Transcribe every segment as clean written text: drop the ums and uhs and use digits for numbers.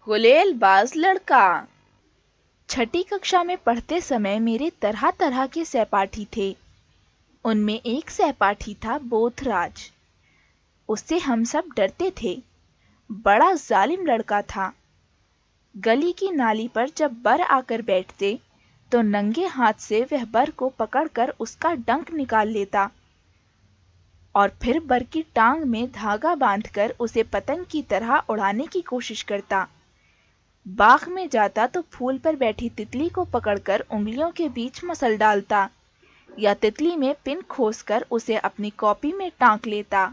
गुलेलबाज लड़का। छठी कक्षा में पढ़ते समय मेरे तरह तरह के सहपाठी थे। उनमें एक सहपाठी था बोथराज। उससे हम सब डरते थे। बड़ा जालिम लड़का था। गली की नाली पर जब बर आकर बैठते तो नंगे हाथ से वह बर को पकड़कर उसका डंक निकाल लेता और फिर बर की टांग में धागा बांधकर उसे पतंग की तरह उड़ाने की कोशिश करता। बाग में जाता तो फूल पर बैठी तितली को पकड़कर उंगलियों के बीच मसल डालता या तितली में पिन खोसकर उसे अपनी कॉपी में टांक लेता।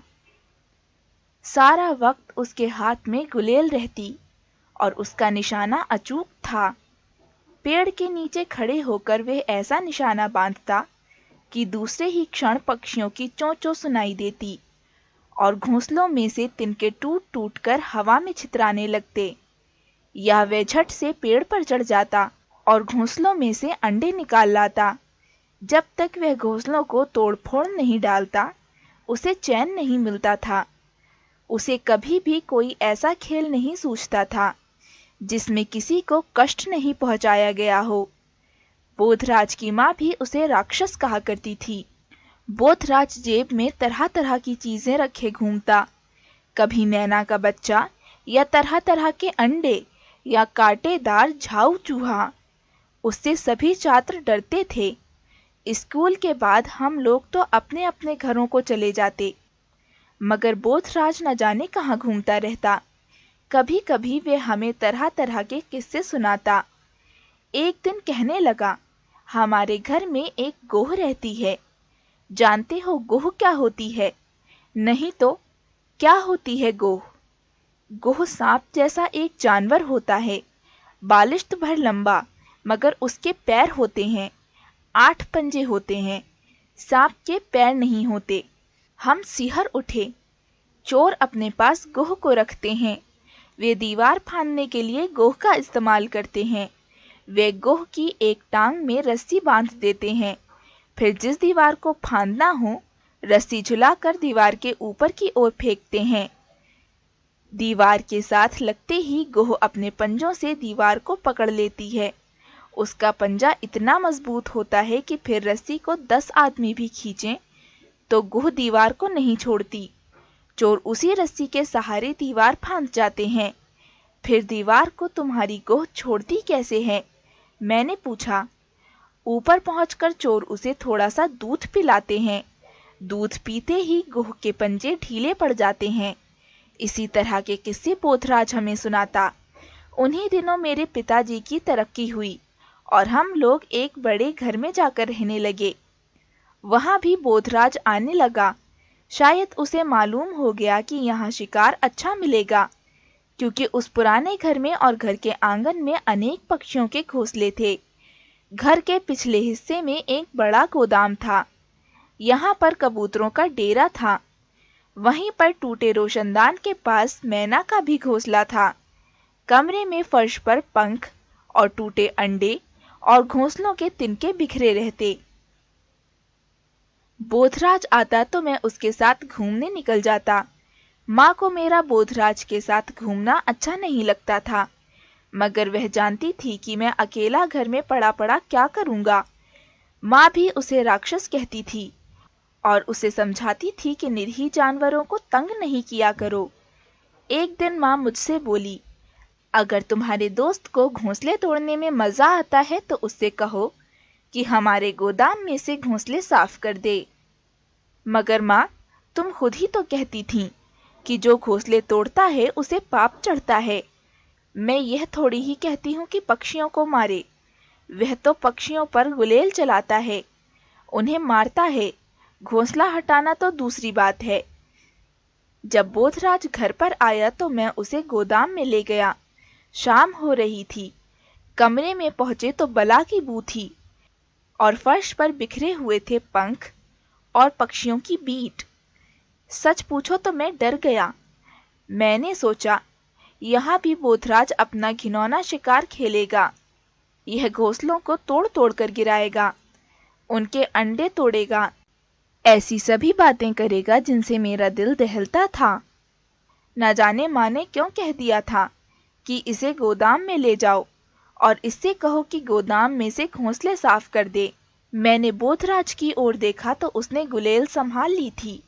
सारा वक्त उसके हाथ में गुलेल रहती और उसका निशाना अचूक था। पेड़ के नीचे खड़े होकर वह ऐसा निशाना बांधता कि दूसरे ही क्षण पक्षियों की चों चों सुनाई देती और घोंसलों में से तिनके टूट टूट कर हवा में छितराने लगते। या वह झट से पेड़ पर चढ़ जाता और घोंसलों में से अंडे निकाल लाता। जब तक वह घोंसलों को तोड़-फोड़ नहीं डालता, उसे चैन नहीं मिलता था। उसे कभी भी कोई ऐसा खेल नहीं सूझता था जिसमें किसी को कष्ट नहीं पहुंचाया गया हो। बोथराज की माँ भी उसे राक्षस कहा करती थी। बोथराज जेब में तरह तरह की चीजें रखे घूमता, कभी मैना का बच्चा या तरह तरह के अंडे या कांटेदार झाऊ चूहा। उससे सभी छात्र डरते थे। स्कूल के बाद हम लोग तो अपने अपने घरों को चले जाते, मगर बोथराज न जाने कहाँ घूमता रहता। कभी कभी वे हमें तरह तरह के किस्से सुनाता। एक दिन कहने लगा, हमारे घर में एक गोह रहती है। जानते हो गोह क्या होती है? नहीं तो क्या होती है गोह? गोह सांप जैसा एक जानवर होता है, बालिश्त भर लंबा, मगर उसके पैर होते हैं। 8 पंजे होते हैं। सांप के पैर नहीं होते। हम सिहर उठे। चोर अपने पास गोह को रखते हैं। वे दीवार फांदने के लिए गोह का इस्तेमाल करते हैं। वे गोह की एक टांग में रस्सी बांध देते हैं। फिर जिस दीवार को फांदना हो, रस्सी झुलाकर दीवार के ऊपर की ओर फेंकते हैं। दीवार के साथ लगते ही गोह अपने पंजों से दीवार को पकड़ लेती है। उसका पंजा इतना मजबूत होता है कि फिर रस्सी को 10 आदमी भी खींचें तो गोह दीवार को नहीं छोड़ती। चोर उसी रस्सी के सहारे दीवार फांद जाते हैं। फिर दीवार को तुम्हारी गोह छोड़ती कैसे है? मैंने पूछा। ऊपर पहुंचकर चोर उसे थोड़ा सा दूध पिलाते हैं। दूध पीते ही गोह के पंजे ढीले पड़ जाते हैं। इसी तरह के किस्से बोथराज हमें सुनाता। उन्हीं दिनों मेरे पिताजी की तरक्की हुई और हम लोग एक बड़े घर में जाकर रहने लगे। वहां भी बोथराज आने लगा। शायद उसे मालूम हो गया कि यहाँ शिकार अच्छा मिलेगा, क्योंकि उस पुराने घर में और घर के आंगन में अनेक पक्षियों के घोंसले थे। घर के पिछले हिस्से में एक बड़ा गोदाम था। यहाँ पर कबूतरों का डेरा था। वहीं पर टूटे रोशनदान के पास मैना का भी घोंसला था। कमरे में फर्श पर पंख और टूटे अंडे और घोंसलों के तिनके बिखरे रहते। बोथराज आता तो मैं उसके साथ घूमने निकल जाता। माँ को मेरा बोथराज के साथ घूमना अच्छा नहीं लगता था, मगर वह जानती थी कि मैं अकेला घर में पड़ा पड़ा क्या करूँगा। माँ भी उसे राक्षस कहती थी और उसे समझाती थी कि निरीह जानवरों को तंग नहीं किया करो। एक दिन माँ मुझसे बोली, अगर तुम्हारे दोस्त को घोंसले तोड़ने में मजा आता है तो उससे कहो कि हमारे गोदाम में से घोंसले साफ कर दे। मगर माँ, तुम खुद ही तो कहती थीं कि जो घोंसले तोड़ता है उसे पाप चढ़ता है। मैं यह थोड़ी ही कहती हूँ कि पक्षियों को मारे। वह तो पक्षियों पर गुलेल चलाता है, उन्हें मारता है। घोंसला हटाना तो दूसरी बात है। जब बोथराज घर पर आया तो मैं उसे गोदाम में ले गया। शाम हो रही थी। कमरे में पहुंचे तो बला की बू थी और फर्श पर बिखरे हुए थे पंख और पक्षियों की बीट। सच पूछो तो मैं डर गया। मैंने सोचा, यहाँ भी बोथराज अपना घिनौना शिकार खेलेगा। यह घोंसलों को तोड़ तोड़ कर गिराएगा, उनके अंडे तोड़ेगा, ऐसी सभी बातें करेगा जिनसे मेरा दिल दहलता था। न जाने माँ ने क्यों कह दिया था कि इसे गोदाम में ले जाओ और इससे कहो कि गोदाम में से घोंसले साफ कर दे। मैंने बोधराज की ओर देखा तो उसने गुलेल संभाल ली थी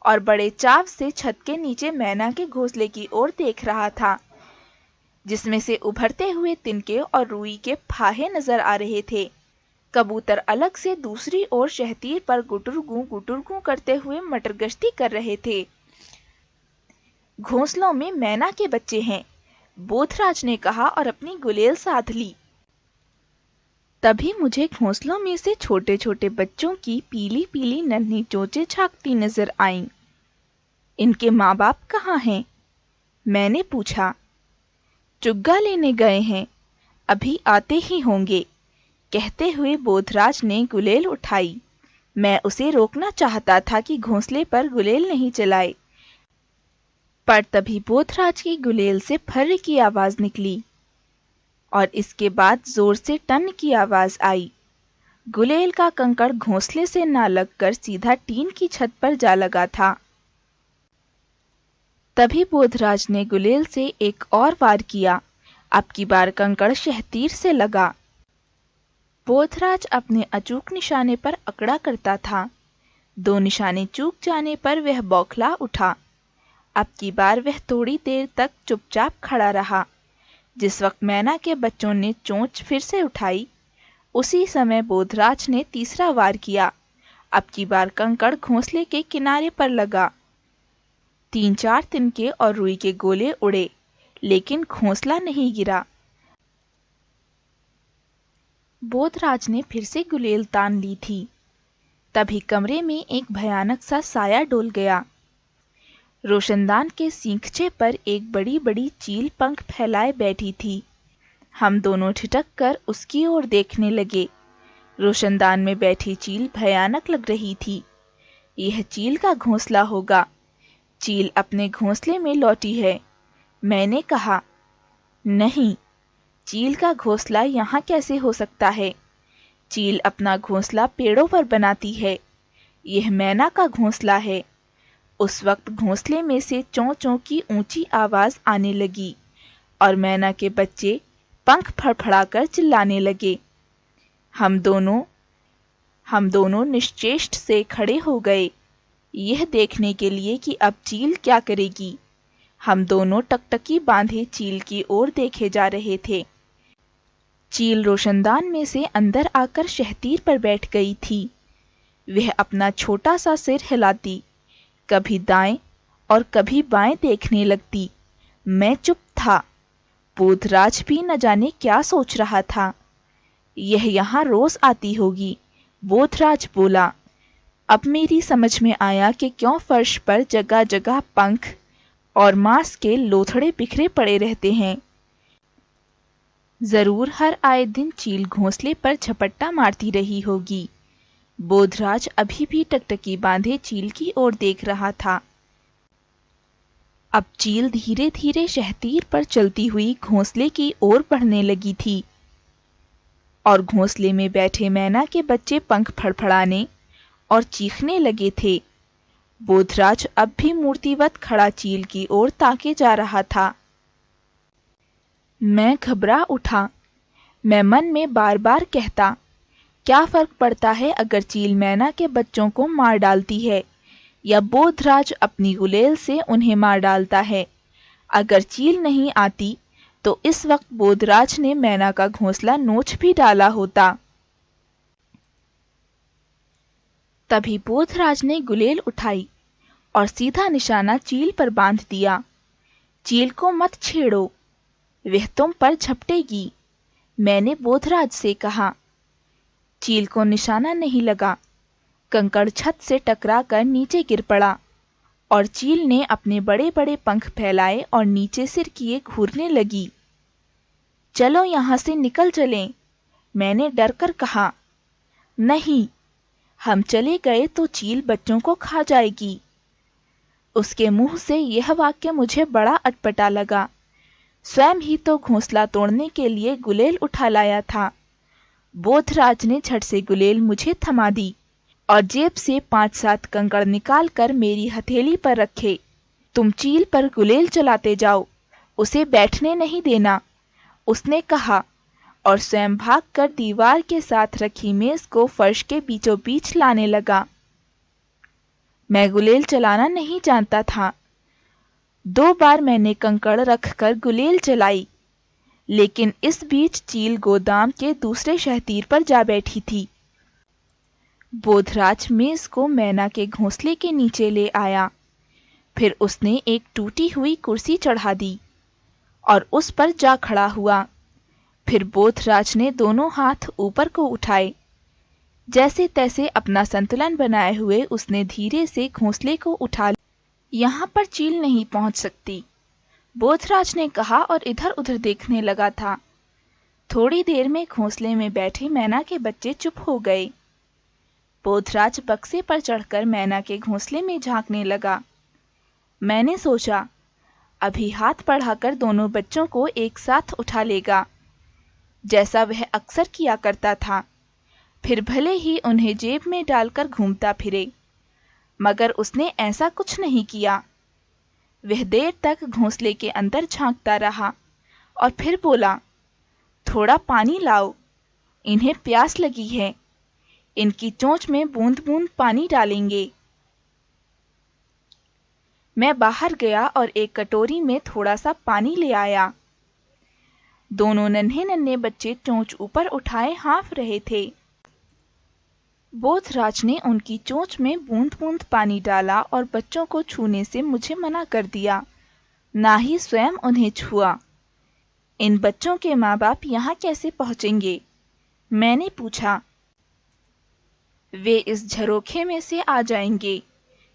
और बड़े चाव से छत के नीचे मैना के घोंसले की ओर देख रहा था, जिसमें से उभरते हुए तिनके और रुई के फाहे नजर आ रहे थे। कबूतर अलग से दूसरी ओर शहतीर पर गुटुरगू करते हुए मटर गश्ती कर रहे थे। घोंसलों में मैना के बच्चे हैं, बोधराज ने कहा और अपनी गुलेल साध ली। तभी मुझे घोंसलों में से छोटे छोटे बच्चों की पीली पीली नन्ही चोंचें झांकती नजर आईं। इनके माँ बाप कहाँ हैं? मैंने पूछा। चुग्गा लेने गए हैं, अभी आते ही होंगे, कहते हुए बोधराज ने गुलेल उठाई। मैं उसे रोकना चाहता था कि घोंसले पर गुलेल नहीं चलाए, पर तभी बोधराज की गुलेल से फर्र की आवाज निकली और इसके बाद जोर से टन की आवाज आई। गुलेल का कंकड़ घोंसले से ना लगकर सीधा टीन की छत पर जा लगा था। तभी बोधराज ने गुलेल से एक और वार किया। अब की बार कंकड़ शहतीर से लगा। बोधराज अपने अचूक निशाने पर अकड़ा करता था। 2 निशाने चूक जाने पर वह बौखला उठा। अब की बार वह थोड़ी देर तक चुपचाप खड़ा रहा। जिस वक्त मैना के बच्चों ने चोंच फिर से उठाई, उसी समय बोधराज ने तीसरा वार किया। अब की बार कंकड़ घोंसले के किनारे पर लगा। 3-4 तिनके और रुई के गोले उड़े, लेकिन घोंसला नहीं गिरा। बोधराज ने फिर से गुलेल तान ली थी। तभी कमरे में एक भयानक सा साया डोल गया। रोशनदान के सींगचे पर एक बड़ी बड़ी चील पंख फैलाए बैठी थी। हम दोनों ठिठक कर उसकी ओर देखने लगे। रोशनदान में बैठी चील भयानक लग रही थी। यह चील का घोंसला होगा। चील अपने घोंसले में लौटी है। मैंने कहा, नहीं, चील का घोंसला यहाँ कैसे हो सकता है? चील अपना घोंसला पेड़ों पर बनाती है। यह मैना का घोंसला है। उस वक्त घोंसले में से चों चों की ऊंची आवाज आने लगी और मैना के बच्चे पंख फड़फड़ाकर चिल्लाने लगे। हम दोनों निश्चेष्ट से खड़े हो गए, यह देखने के लिए कि अब चील क्या करेगी। हम दोनों टकटकी बांधे चील की ओर देखे जा रहे थे। चील रोशनदान में से अंदर आकर शहतीर पर बैठ गई थी। वह अपना छोटा सा सिर हिलाती, कभी दाएं और कभी बाएं देखने लगती। मैं चुप था। बोधराज भी न जाने क्या सोच रहा था। यह यहाँ रोज आती होगी, बोधराज बोला। अब मेरी समझ में आया कि क्यों फर्श पर जगह जगह पंख और मांस के लोथड़े बिखरे पड़े रहते हैं। जरूर हर आए दिन चील घोंसले पर झपट्टा मारती रही होगी। बोधराज अभी भी टकटकी बांधे चील की ओर देख रहा था। अब चील धीरे धीरे शहतीर पर चलती हुई घोंसले की ओर बढ़ने लगी थी और घोंसले में बैठे मैना के बच्चे पंख फड़फड़ाने और चीखने लगे थे। बोधराज अब भी मूर्तिवत खड़ा चील की ओर ताके जा रहा था। मैं घबरा उठा। मैं मन में बार बार कहता, क्या फर्क पड़ता है अगर चील मैना के बच्चों को मार डालती है या बोधराज अपनी गुलेल से उन्हें मार डालता है। अगर चील नहीं आती तो इस वक्त बोधराज ने मैना का घोंसला नोच भी डाला होता। तभी बोधराज ने गुलेल उठाई और सीधा निशाना चील पर बांध दिया। चील को मत छेड़ो, वह तुम पर झपटेगी, मैंने बोधराज से कहा। चील को निशाना नहीं लगा। कंकड़ छत से टकराकर नीचे गिर पड़ा और चील ने अपने बड़े बड़े पंख फैलाए और नीचे सिर किए घूरने लगी। चलो यहां से निकल चलें, मैंने डरकर कहा। नहीं, हम चले गए तो चील बच्चों को खा जाएगी। उसके मुंह से यह वाक्य मुझे बड़ा अटपटा लगा। स्वयं ही तो घोंसला तोड़ने के लिए गुलेल उठा लाया था। बोधराज ने झट से गुलेल मुझे थमा दी और जेब से 5-7 कंकड़ निकाल कर मेरी हथेली पर रखे। तुम चील पर गुलेल चलाते जाओ, उसे बैठने नहीं देना, उसने कहा और स्वयं भागकर दीवार के साथ रखी मेज को फर्श के बीचों बीच लाने लगा। मैं गुलेल चलाना नहीं जानता था। 2 बार मैंने कंकड़ रखकर गुलेल चलाई, लेकिन इस बीच चील गोदाम के दूसरे शहतीर पर जा बैठी थी। बोधराज मेज को मैना के घोंसले के नीचे ले आया। फिर उसने एक टूटी हुई कुर्सी चढ़ा दी और उस पर जा खड़ा हुआ। फिर बोधराज ने दोनों हाथ ऊपर को उठाए। जैसे तैसे अपना संतुलन बनाए हुए उसने धीरे से घोंसले को उठा लिया। यहाँ पर चील नहीं पहुंच सकती, बोधराज ने कहा और इधर उधर देखने लगा था। थोड़ी देर में घोंसले में बैठे मैना के बच्चे चुप हो गए। बोधराज बक्से पर चढ़कर मैना के घोंसले में झांकने लगा। मैंने सोचा, अभी हाथ बढ़ाकर दोनों बच्चों को एक साथ उठा लेगा, जैसा वह अक्सर किया करता था। फिर भले ही उन्हें जेब में डालकर घूमता फिरे, मगर उसने ऐसा कुछ नहीं किया। वह देर तक घोंसले के अंदर झांकता रहा और फिर बोला, थोड़ा पानी लाओ, इन्हें प्यास लगी है। इनकी चोंच में बूंद बूंद पानी डालेंगे। मैं बाहर गया और एक कटोरी में थोड़ा सा पानी ले आया। दोनों नन्हे नन्हे बच्चे चोंच ऊपर उठाए हाँफ रहे थे। बोधराज ने उनकी चोंच में बूंद बूंद पानी डाला और बच्चों को छूने से मुझे मना कर दिया, ना ही स्वयं उन्हें छुआ। इन बच्चों के माँ बाप यहाँ कैसे पहुँचेंगे? मैंने पूछा। वे इस झरोखे में से आ जाएंगे,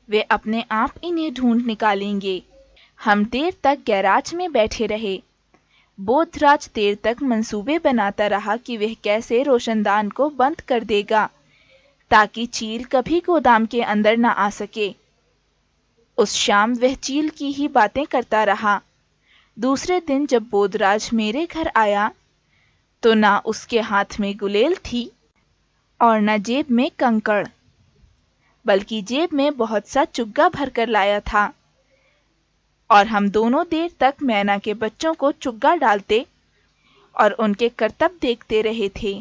वे अपने आप इन्हें ढूंढ निकालेंगे। हम देर तक गैराज में बैठे रहे। बोधराज देर तक मंसूबे बनाता रहा कि वह कैसे रोशनदान को बंद कर देगा ताकि चील कभी गोदाम के अंदर न आ सके। उस शाम वह चील की ही बातें करता रहा। दूसरे दिन जब बोधराज मेरे घर आया तो ना उसके हाथ में गुलेल थी और न जेब में कंकड़, बल्कि जेब में बहुत सा चुग्गा भरकर लाया था। और हम दोनों देर तक मैना के बच्चों को चुग्गा डालते और उनके करतब देखते रहे थे।